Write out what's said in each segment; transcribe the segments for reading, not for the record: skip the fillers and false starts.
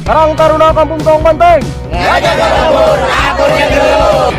Karang Taruna Kampung Tong Banteng. Ngajak berlibur, akurnya dulu.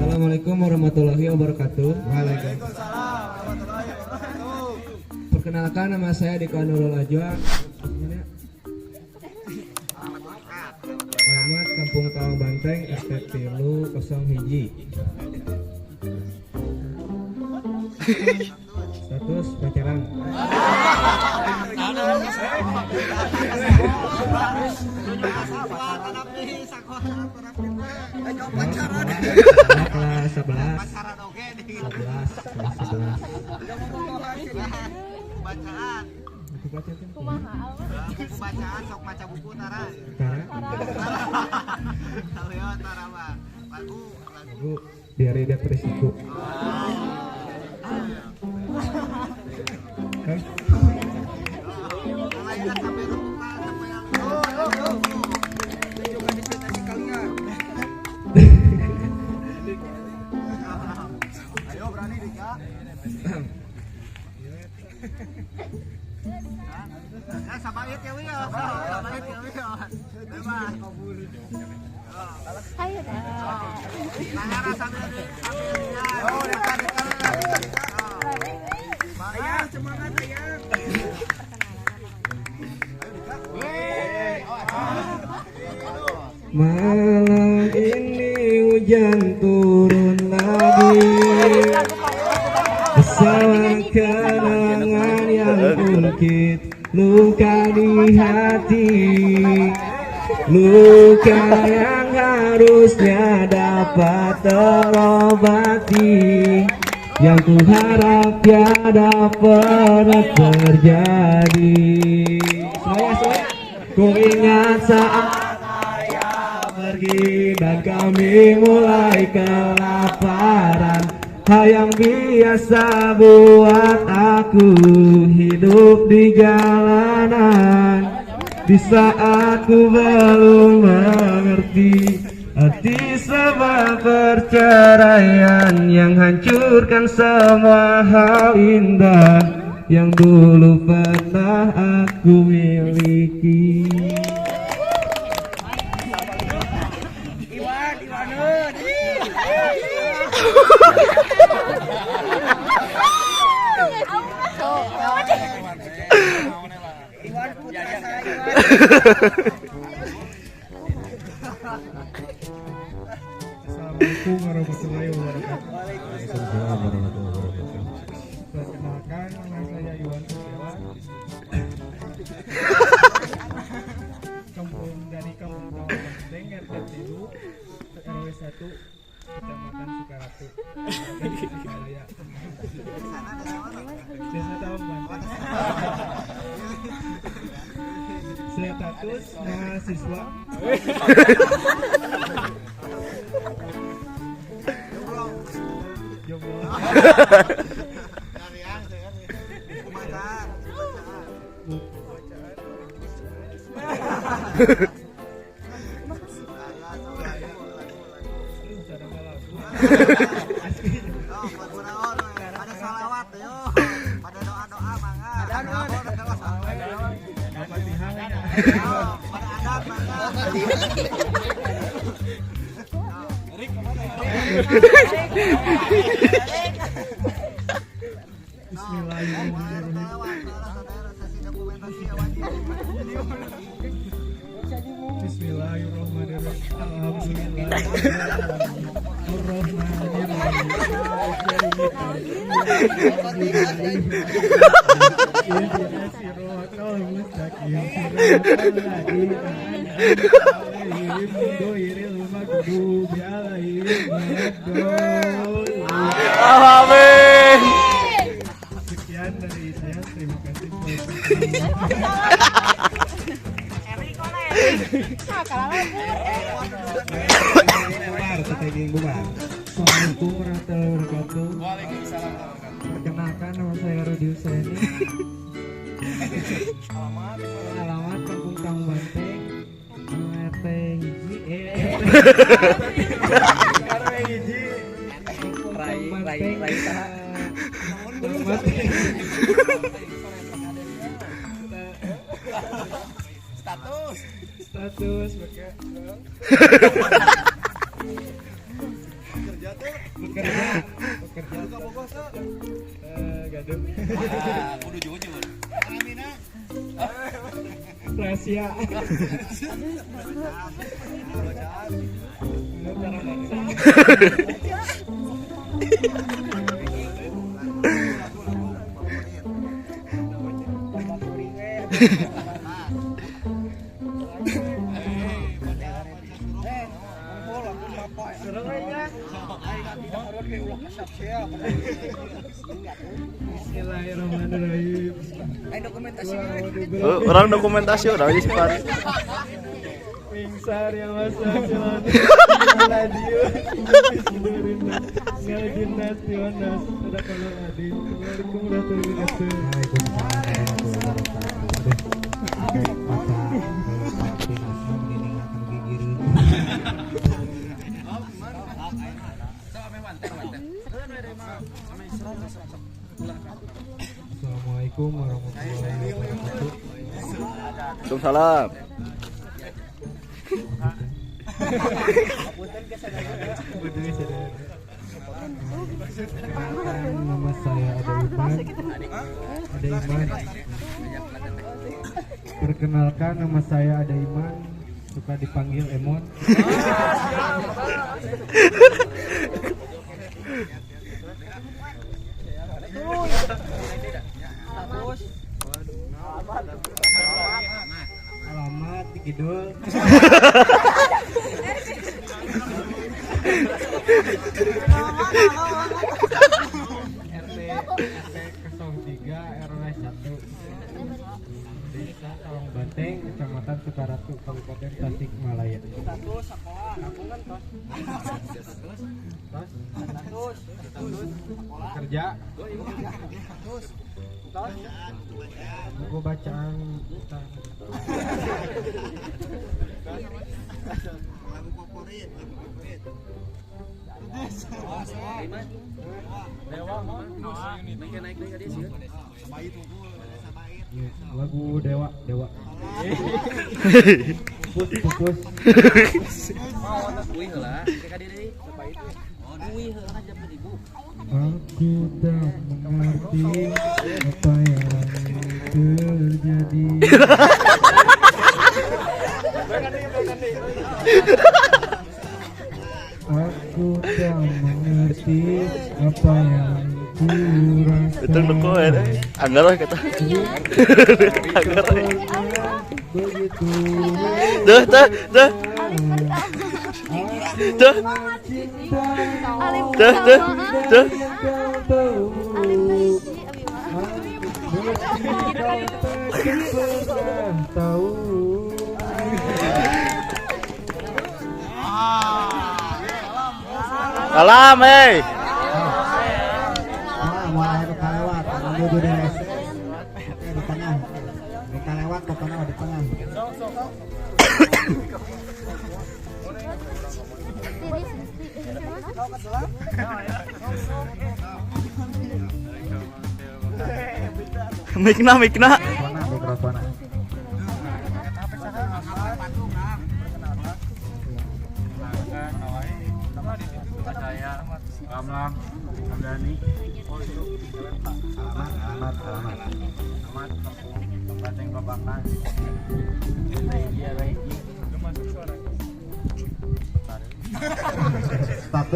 Assalamualaikum warahmatullahi wabarakatuh. Perkenalkan, nama saya Diko Nurul Ajwa. Alamat Kampung Tawang Banteng, RT 001. Status pacaran. Kelas 11. Bacaan. Bacaan sok maca buku tara. Tahu ya tara mah. Lagu Diari Depresiku. Ayo berani Dika. Ya sabait ya wi ya. Sabait ya wi ya. Bebas. Ayo dah. Nangara sambil ya. Oh, Dika. Ayang semangat ayang. Malam ini hujan turun lagi, bersama kenangan yang ungkit, luka di hati, luka yang harusnya dapat terobati, yang ku harap tiada pernah terjadi. Ku ingat saat pergi dan kami mulai kelaparan. Hal yang biasa buat aku hidup di jalanan. Di saat ku belum mengerti arti sebab perceraian yang hancurkan semua hal indah yang dulu pernah aku miliki. Assalamualaikum warahmatullahi wabarakatuh. Waalaikumsalam warahmatullahi wabarakatuh. Perkenalkan, nama saya Iwan Kurniawan. Dari Kampung Tawang Banteng, RT 3, RW 1, Kecamatan Sukaratu. Desa Tawang Banteng. Status mahasiswa. Jomblo. Ada salawat yo. Pada doa-doa mangga. Ada pada adat Bismillahirrahmanirrahim. Alhamdulillah. Amin. Sekian dari saya, terima kasih. Assalamualaikum warahmatullahi wabarakatuh. Perkenalkan, nama saya Rudi Huseni. Alamat Kampung Tang Banteng, RT hiji, RW hiji, status bekerja gaduh rahasia Bismillahirrahmanirrahim. Orang dokumentasi udah ispan. Pingsar yang masak jalan radio Bismillah ngalgin nasionas ada kalau adin. Assalamualaikum warahmatullahi wabarakatuh. Assalamualaikum warahmatullahi wabarakatuh. Waalaikumsalam. Nama saya Ada Iman. Perkenalkan, nama saya Ada Iman, suka dipanggil Emon. Alamat di Kidul. RT 03 RW 1 Desa Tawang Banteng, Kecamatan Sukaratu, Kabupaten Tasikmalaya. Kerja. Buku bacaan lagu Dewa pupus aku tak mengerti apa yang terjadi. Aku tak mengerti apa yang ku rasa. Itu nuko ya. Anggar lah kata. Anggar. Begitu. Dah. Tahu. Salam, hei. Mulai kita lewat, menuju DSC di tengah. Kita lewat pokoknya di tengah. Mikna. Mikrofona. Saya Kamlang Hamdani. Alamat Kabupaten Babakan.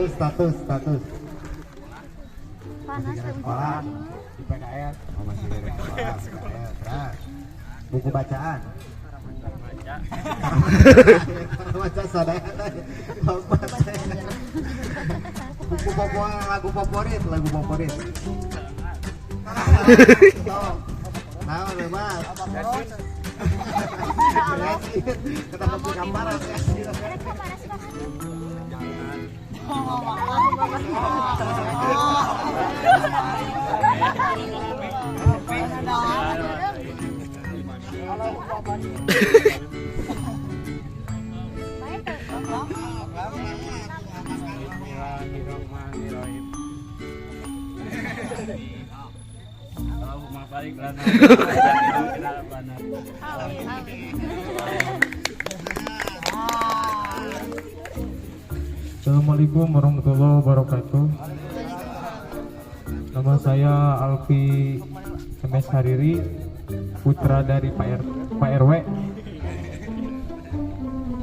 Status. sekolah di PKR. Oh, masih di sekolah PKR. Terus buku bacaan. Baca sadaya. Buku favorit, lagu favorit. Nah, bebas. Kita ke gambar ya. Assalamualaikum warahmatullahi wabarakatuh. Nama saya Alfi MS Hariri, putra dari Pak RW.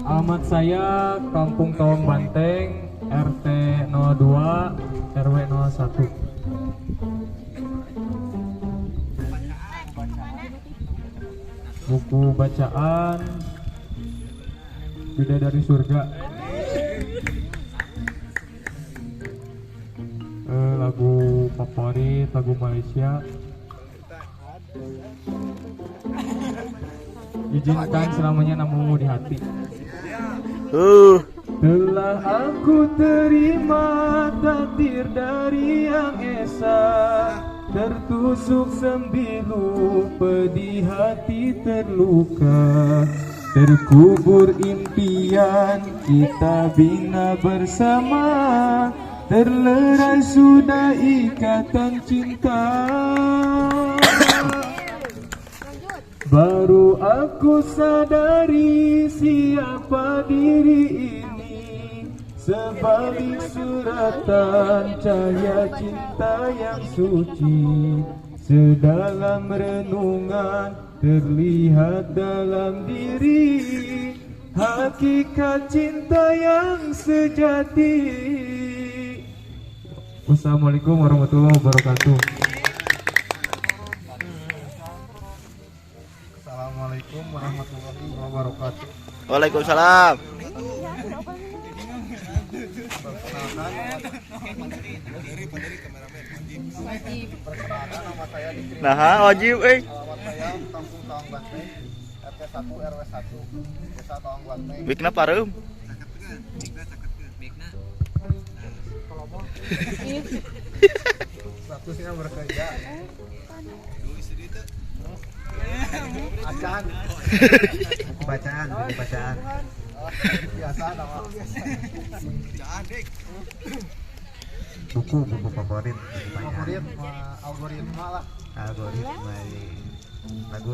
Alamat saya Kampung Tawang Banteng, RT 02, RW 01. Buku bacaan Bidadari Surga. Lagu favorit, lagu Malaysia. Izinkan selamanya namamu di hati. Telah aku terima takdir dari Yang Esa, tertusuk sembilu, pedih hati terluka, terkubur impian kita bina bersama, terlerai sudah ikatan cinta. Baru aku sadari siapa diri ini, sebalik suratan cahaya cinta yang suci. Sedalam renungan terlihat dalam diri, hakikat cinta yang sejati. Wassalamualaikum warahmatullahi wabarakatuh. Assalamualaikum warahmatullahi wabarakatuh. Waalaikumsalam. Nah, wajib Alamat saya Kampung Tawang Banteng, RT 1 RW 1, Desa Tawang Banteng. Bikna pareum. Statusnya bekerja. Acan. Buku bacaan. Biasa nama. Buku favorit. Favorit algoritma lah. Algoritma. Lagu.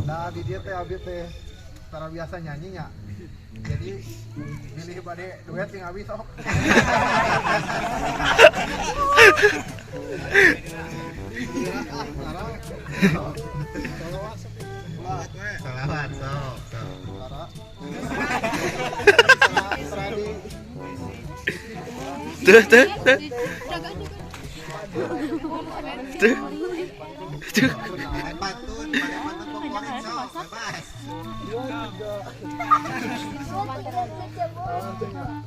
Nah, di dia teh abi teh cara biasa nyanyinya. Jadi pilih bade duet yang abi sok. Salawat sok. Tuh. Pantun favorit sok. Bebas.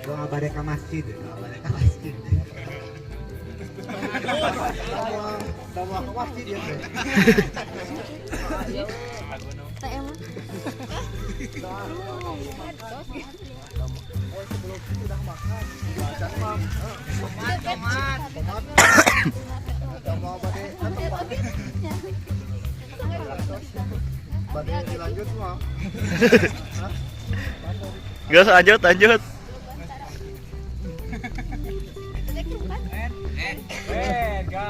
Doa bade ka masjid. Doa ka masjid ya. Bade dilanjut mah. Gas lanjut. Udah.